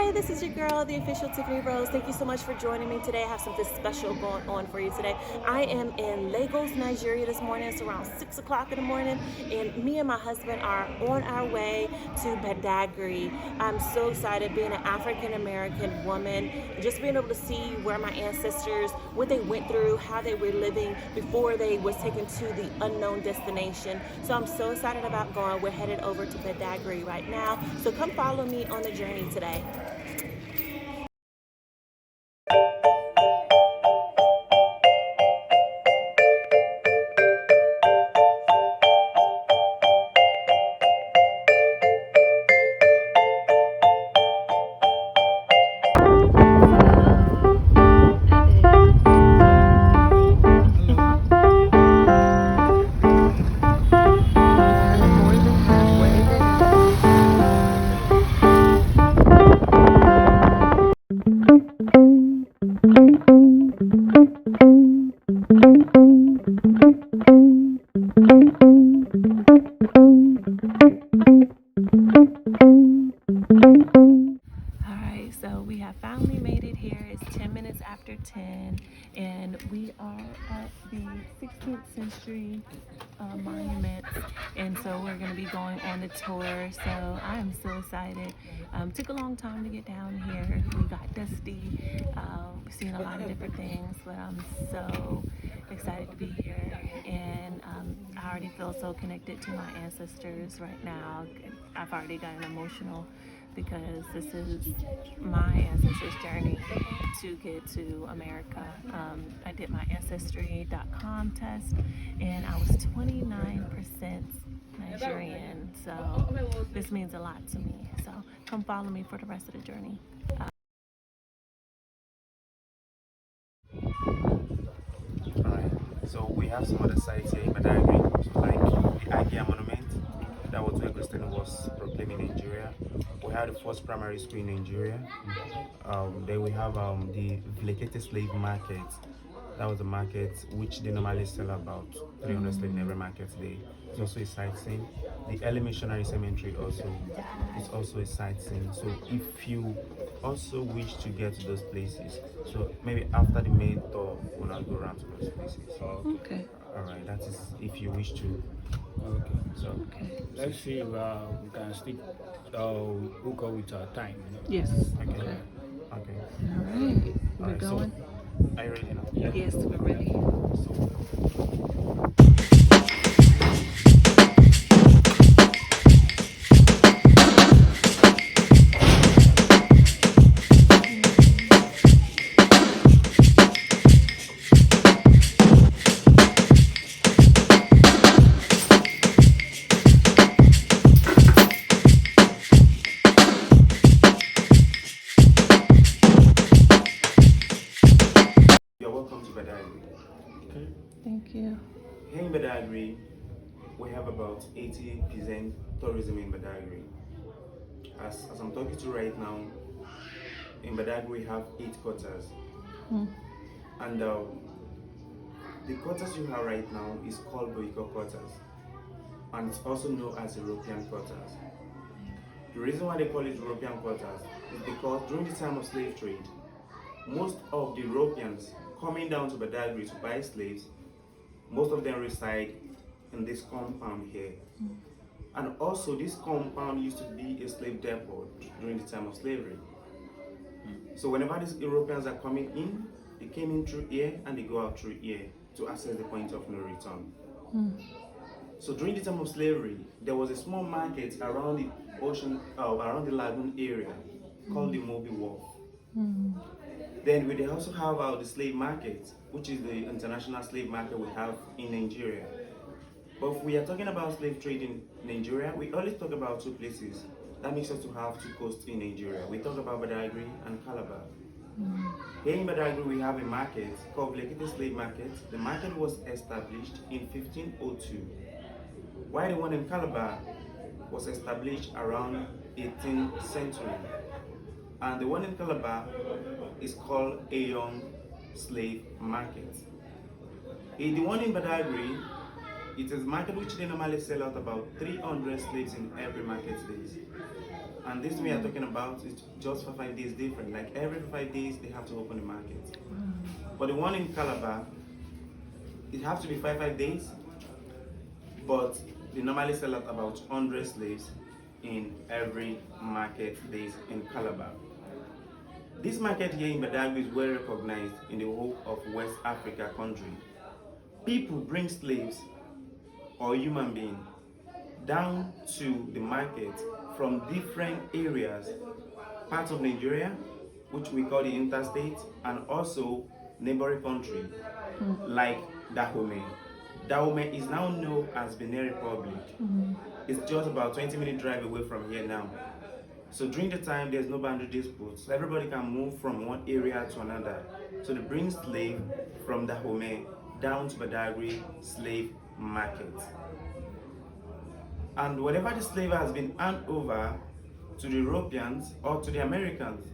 Hey, this is your girl, the official Tiffany Rose. Thank you so much for joining me today. I have something special going on for you today. I am in Lagos, Nigeria this morning. It's around 6 o'clock in the morning, and me and my husband are on our way to Badagry. I'm so excited being an African American woman, just being able to see where my ancestors, what they went through, how they were living before they was taken to the unknown destination. So I'm so excited about going. We're headed over to Badagry right now. So come follow me on the journey today. Alright, so we have finally made it here. It's 10 minutes after 10, and we are at the 16th century monuments, and so we're going to be going on the tour. So I am so excited. Took a long time to get down here. We got dusty. We've seen a lot of different things, but I'm so excited to be here, and I already feel so connected to my ancestors right now. I've already gotten emotional because this is my ancestors' journey to get to America. I did my ancestry.com test, and I was 29% Nigerian, so this means a lot to me. So come follow me for the rest of the journey. Alright, so we have some other sites here in Badagry, so like the Agia Monument, that was where Christianity was proclaimed in Nigeria. We have the first primary school in Nigeria. Then we have the Vlekete Slave Market. That was a market which they normally sell about 300 slaves in every market day. It's also a sightseeing. The early missionary cemetery also is also a sightseeing. So if you also wish to get to those places, so maybe after the main tour, we'll not go around to those places. Okay. All right, that is if you wish to. Okay. So Okay. Let's see if we can stick hook up with our time. Yes. okay, Okay. okay. All right. We're Alright, so going. are you ready now? Yes, we're ready. So you're welcome to Badagry. Okay. Thank you. Here in Badagry, we have about 80% tourism in Badagry. As I'm talking to you right now, in Badagry we have 8 quarters. And the quarters you have right now is called Boiko quarters. And it's also known as European quarters. The reason why they call it European quarters is because during the time of slave trade, most of the Europeans coming down to Badagry to buy slaves, most of them reside in this compound here. And also this compound used to be a slave depot during the time of slavery. So whenever these Europeans are coming in, they came in through here and they go out through here to access the point of no return. So during the time of slavery, there was a small market around the ocean, around the lagoon area called the Moby Wharf. Then we also have the slave market, which is the international slave market we have in Nigeria. But if we are talking about slave trade in Nigeria, we always talk about 2 places. That makes us to have 2 coasts in Nigeria. We talk about Badagry and Calabar. Here in Badagry, we have a market called Lekete Slave Market. The market was established in 1502, while the one in Calabar was established around 18th century. And the one in Calabar is called a young slave market. The one in Badagry, it is a market which they normally sell out about 300 slaves in every market days. And this we are talking about is just for 5 days different. Like every 5 days they have to open the market. But the one in Calabar, it has to be 5 days, but they normally sell out about 100 slaves in every market days in Calabar. This market here in Badagry is well recognized in the whole of West Africa country. People bring slaves or human beings down to the market from different areas, parts of Nigeria, which we call the interstate, and also neighboring countries like Dahomey. Dahomey is now known as Benin Republic. It's just about 20-minute drive away from here now. So during the time, there's no boundary disputes. So everybody can move from one area to another. So they bring slave from Dahomey down to Badagry Slave Market. And whenever the slave has been handed over to the Europeans or to the Americans,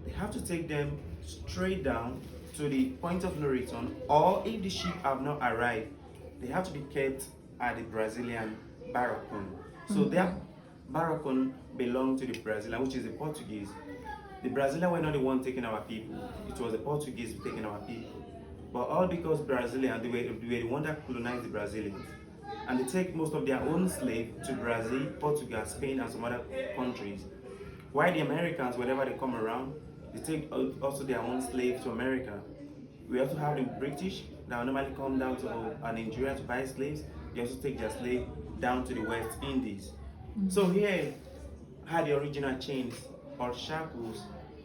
they have to take them straight down to the point of no return, or if the ship have not arrived, they have to be kept at the Brazilian barracon. So their barracon belonged to the Brazilian, which is the Portuguese. The Brazilian were not the one taking our people, it was the Portuguese taking our people. But all because Brazilian, they were the one that colonized the Brazilians. And they take most of their own slaves to Brazil, Portugal, Spain, and some other countries. While the Americans, whenever they come around, they take also their own slaves to America. We also have the British that normally come down to Nigeria to buy slaves. They also take their slave down to the West Indies. So here had the original chains or shackles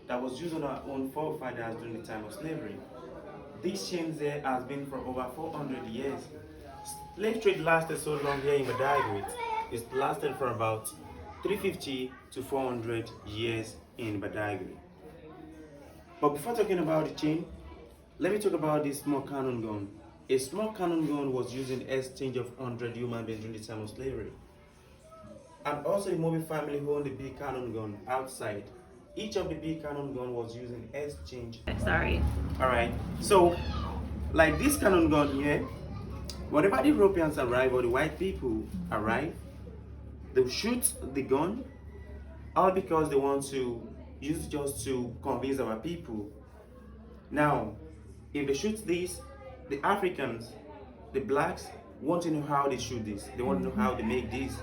that was used on our own forefathers during the time of slavery. These chains there has been for over 400 years. Slave trade lasted so long here in Badagry. It lasted for about 350 to 400 years in Badagry. But before talking about the chain, let me talk about this small cannon gun. A small cannon gun was used in exchange of 100 human beings during the time of slavery. And also the Moby family owned the big cannon gun outside. Each of the big cannon gun was used in exchange. Sorry. Alright, so like this cannon gun here, whenever the Europeans arrive or the white people arrive, they will shoot the gun, all because they want to use it just to convince our people. Now, if they shoot this, the Africans, the blacks, want to know how they shoot this. They want to know how they make this.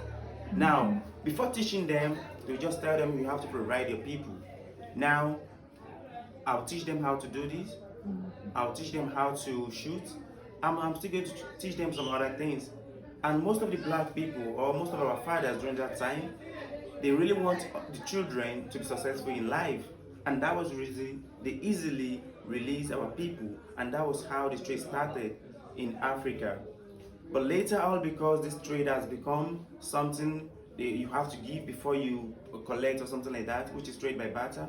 Now, before teaching them, they just tell them you have to provide your people. Now, I'll teach them how to do this. I'll teach them how to shoot. I'm still going to teach them some other things. And most of the black people, or most of our fathers during that time, they really want the children to be successful in life. And that was the reason they easily released our people. And that was how the trade started in Africa. But later on, because this trade has become something you have to give before you collect or something like that, which is trade by barter.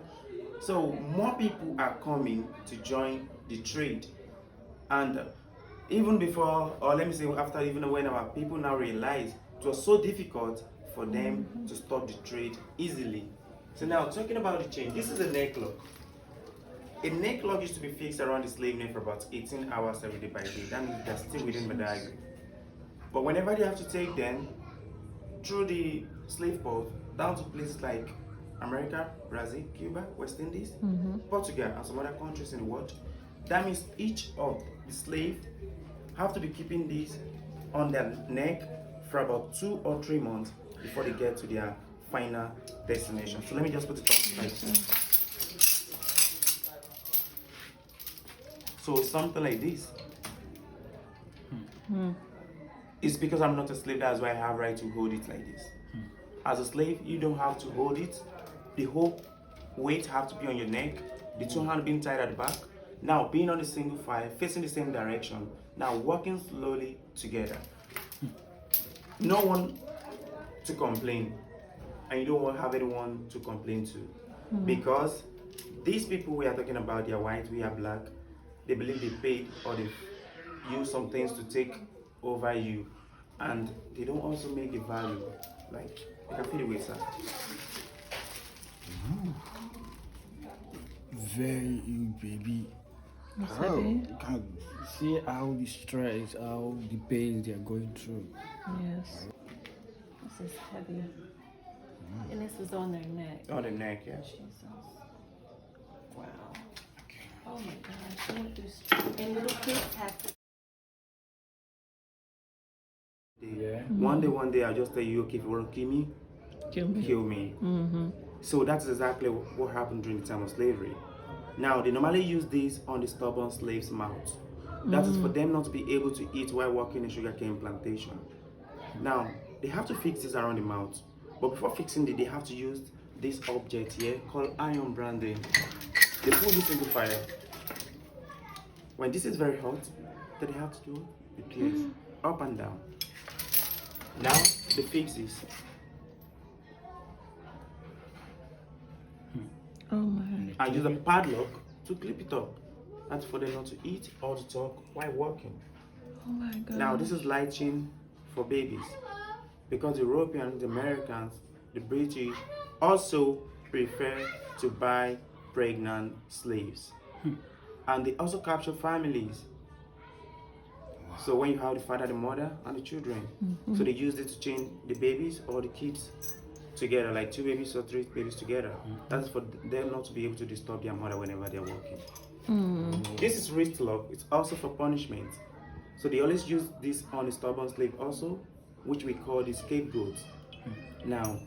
So more people are coming to join the trade. And even before, or let me say after, even when our people now realize it was so difficult for them to stop the trade easily. So now talking about the chain, this is a neck lock. A neck lock used to be fixed around the slave neck for about 18 hours every day by day. That means they're still within Badagry. But whenever they have to take them through the slave port down to places like America, Brazil, Cuba, West Indies, Portugal, and some other countries in the world, that means each of the slave have to be keeping these on their neck for about 2 or 3 months before they get to their final destination. So let me just put it on like this. So something like this. It's because I'm not a slave, that's why I have right to hold it like this. As a slave, you don't have to hold it. The whole weight have to be on your neck, the 2 hands being tied at the back. Now being on a single file, facing the same direction. Now walking slowly together. No one to complain, and you don't want to have anyone to complain to. Because these people we are talking about, they are white, we are black. They believe they paid or they use some things to take over you, and they don't also make the value. Like, you can feel the weight, sir. Very ill, baby. How? You can see how the stress, how the pain they are going through. Yes. This is heavy. And this was on their neck. On the neck, yeah. Jesus. Wow. Oh my gosh. They went through and little kids have to. Yeah. One day, I'll just tell you, okay, if you want to kill me, kill me. So that's exactly what happened during the time of slavery. Now, they normally use this on the stubborn slaves' mouths. That is for them not to be able to eat while working in sugarcane plantation. Now, they have to fix this around the mouth. But before fixing it, they have to use this object here called iron branding. They put this in the fire. When this is very hot, what they have to do, it plays up and down. Now, they fix this. Oh my. I use a padlock to clip it up. That's for them not to eat or to talk while walking. Oh my God. Now, this is lighting for babies. Because the Europeans, the Americans, the British also prefer to buy pregnant slaves. And they also capture families. So when you have the father, the mother, and the children, so they use it to chain the babies or the kids together, like 2 babies or 3 babies together. That's for them not to be able to disturb their mother whenever they're walking. This is wrist lock. It's also for punishment. So they always use this on the stubborn slave also, which we call the scapegoat. Now,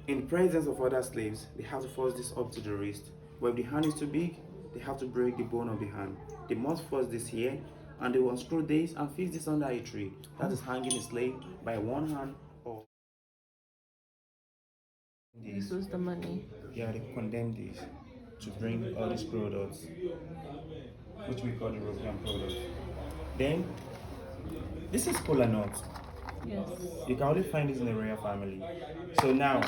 in presence of other slaves, they have to force this up to the wrist. But if the hand is too big, they have to break the bone of the hand. They must force this here, and they will unscrew this and fix this under a tree. That is hanging a slave by one hand or This was the money. yeah, they condemn this to bring all these products, which we call the European products. Then, this is cola nut. Yes. You can only find this in the royal family. So now,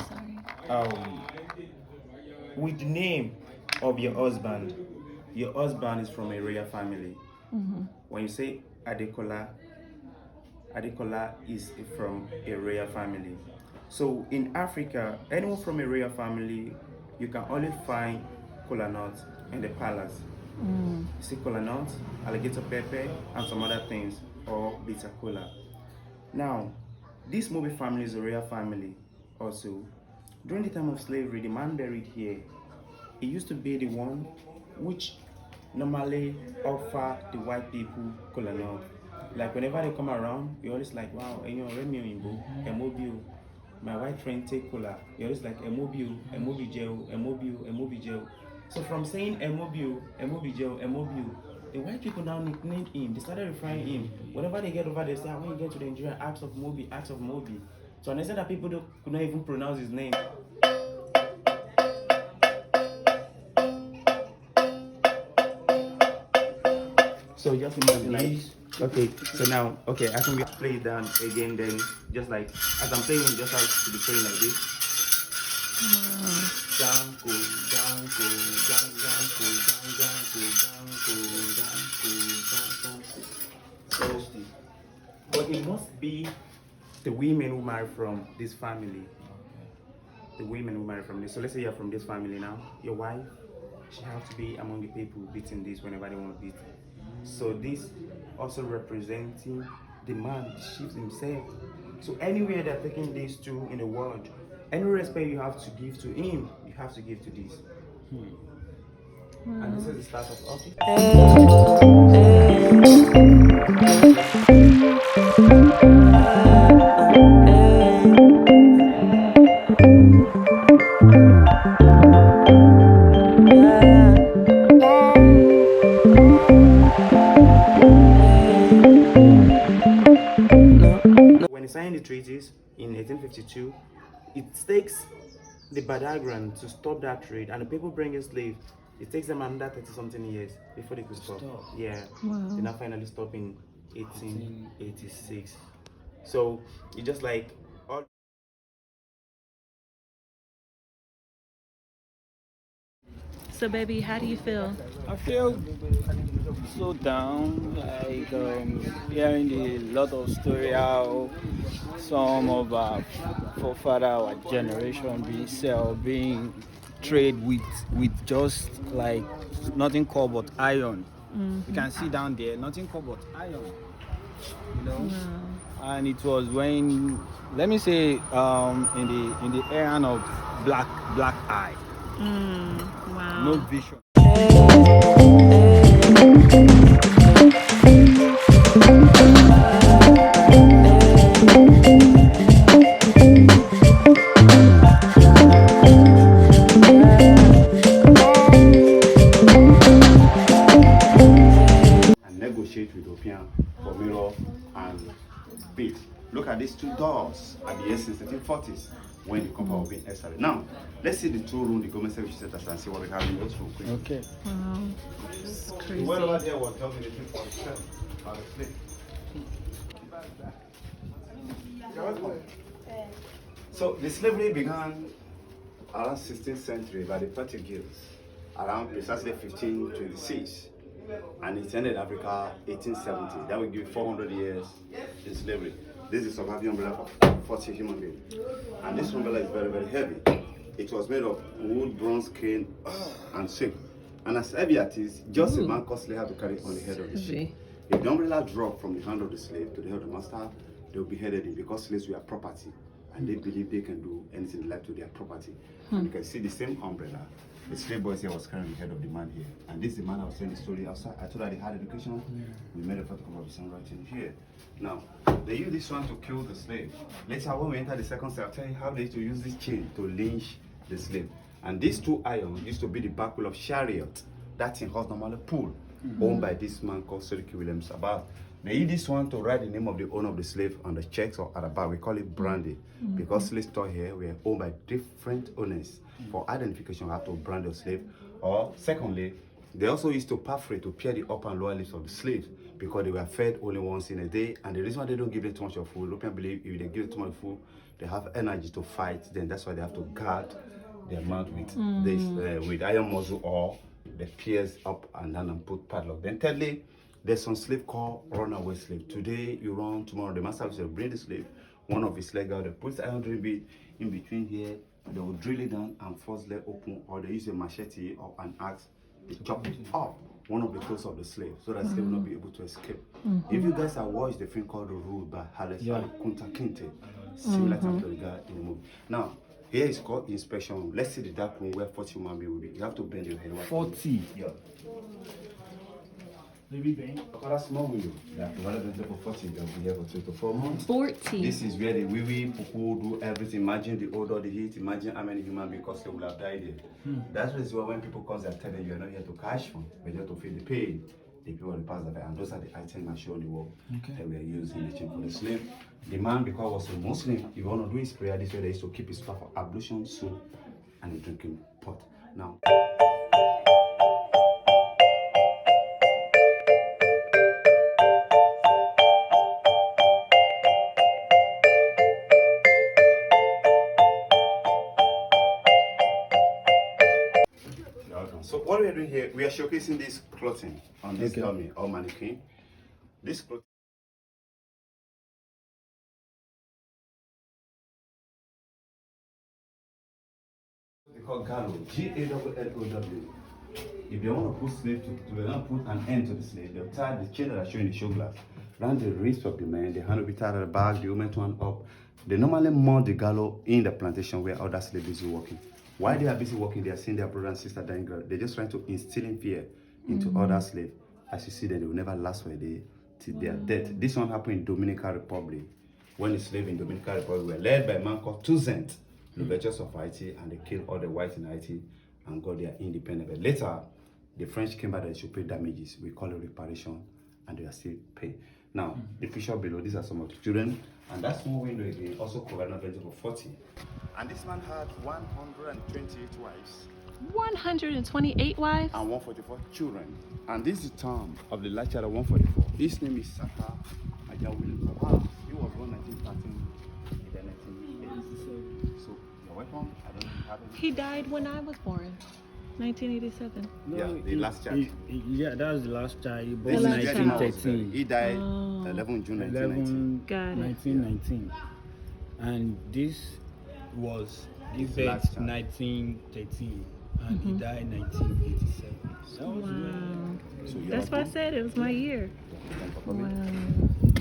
Sorry. with the name of your husband is from a royal family. When you say Adekola, Adekola is from a royal family. So in Africa, anyone from a royal family, you can only find kola nut in the palace. You see kola nut, alligator pepper, and some other things, or bitter cola. Now, this Mobi family is a royal family also. During the time of slavery, the man buried here, he used to be the one which normally offer the white people kola nut. Like whenever they come around, you always like, wow, Emobio, my white friend take cola. You always like Emobio, Emobio gel. So from saying Emobio, gel, the white people now nicknamed him. They started referring him. Whenever they get over, they say, when you get to Nigeria, acts of Mobi. So I understand that people could not even pronounce his name. So just imagine like, okay, so now, okay, I can play it down again then, just like, as I'm playing it, just like to be playing like this. But it must be the women who marry from this family. The women who marry from this. So let's say you're from this family now. Your wife, she has to be among the people beating this whenever they want to beat. So this also representing the man, the chief himself. So anywhere they're taking these two in the world, any respect you have to give to him, you have to give to this. And this is the start of office. When he signed the treaties in 1852, it takes the Badagry to stop that trade, and the people bringing slaves, it takes them another 30-something years before they could stop. Yeah, they now finally stop in 1886. So it's just like all. So baby, how do you feel? I feel so down, like hearing a lot of story how some of our forefather, our generation being trade with just like nothing called but iron. You can see down there, nothing called but iron. You know. and it was when, let me say, in the era of black eye, Wow. no vision. And negotiate with European for mirror and bait. Look at these two doors at the since 1940s when the copper was being established. Now, let's see the two room the government service set us and see what we have in those rooms. Okay. Wow. It's The crazy. one over there was built in 1847 by the slave. So the slavery began around 16th century by the Portuguese, around precisely 1526, and it ended Africa 1870. That will give 400 years in slavery. This is surviving umbrella for 40 human beings, and this umbrella is very, very heavy. It was made of wood, bronze, cane, and silk. And as heavy as it is, just a man costly had to carry it on the head of the ship. If the umbrella dropped from the hand of the slave to the head of the master, they would be headed in because slaves were property and they believe they can do anything they like to their property. And you can see the same umbrella. The slave boys here was carrying the head of the man here. And this is the man I was telling the story outside. I told her they had education. We made a photocopy of the handwriting here. Now, they use this one to kill the slave. Later, when we enter the second cell, I'll tell you how they used to use this chain to lynch the slave. And these two irons used to be the back wheel of chariot. That in horse normally pull, owned by this man called Sir Williams About. They use this one to write the name of the owner of the slave on the checks or at the back. We call it brandy. Because slaves stored here were owned by different owners. For identification, we have to brand the slave. Or secondly, they also used to perforate to pierce the upper and lower lips of the slaves because they were fed only once in a day. And the reason why they don't give them too much of food, Europeans believe if they give them too much food, they have energy to fight. Then that's why they have to guard their mouth with this, with iron muzzle or the pierce up and down and put padlock. Then thirdly, there's some slave called runaway slave. Today you run, tomorrow the master will bring the slave, one of his leg out, they put the iron drill bit in between here, they will drill it down and force leg open, or they use a machete or an axe, they chop it off one of the clothes of the slave so that slave will not be able to escape. If you guys have watched the film called The Rule by Halle Kunta Kinte, similar type of the guy in the movie. Now, here is called inspection. Let's see the dark room where 40 human beings will be. You have to bend your head. 40. Yeah. Maybe bang. Look at that small window. Yeah, rather than for 40, they'll be here for 3 to 4 months. 40. This is where the wee people do everything. Imagine the odor, the heat. Imagine how many human beings because they will have died there. That's why when people come, they tell them you're not here to cash fund, but here to feel the pain. The people will pass that, and those are the items I showed the wall that we are using in the chain for the slave. The man, because he was a Muslim, if you want to do his prayer, this way they used to keep his stuff for ablution, soup, and a drinking pot. Now. So what we are doing here, we are showcasing this clothing on this dummy or mannequin. This clothing. They call gallows, G-A-L-L-O-W. If they want to put slave to put an end to the slave, they'll tie the chain that I show in the show glass around the wrist of the man, the hand will be tied at the back, the woman turn up. They normally mount the gallows in the plantation where other slaves are working. While they are busy working, they are seeing their brother and sister dying. They're just trying to instill in fear into other slaves. As you see them, they will never last for a day till their death. This one happened in Dominican Republic. When the slaves in Dominican Republic were led by a man called Toussaint, the virtues of Haiti, and they killed all the whites in Haiti and got their independence. But later, the French came back and should pay damages. We call it reparation, and they are still paying. Now, the picture below, these are some of the children, and that small window again also covered an adventure for 40. And this man had 128 wives. 128 wives? And 144 children. And this is the term of the last child of 144. His name is Sata Ajawil. He was born 1913 in the 1980s. So, you're welcome. I don't have any. He died when I was born. 1987. Yeah, the last child. Yeah, that was the last child. He This born is in where he was buried. 1913. He died 11 June 1919. Got it. 1919. And this was His given last child. 1913. And he died in 1987. That was Wow. So you're That's why I welcome. said it was my year. Thank you for coming. Wow.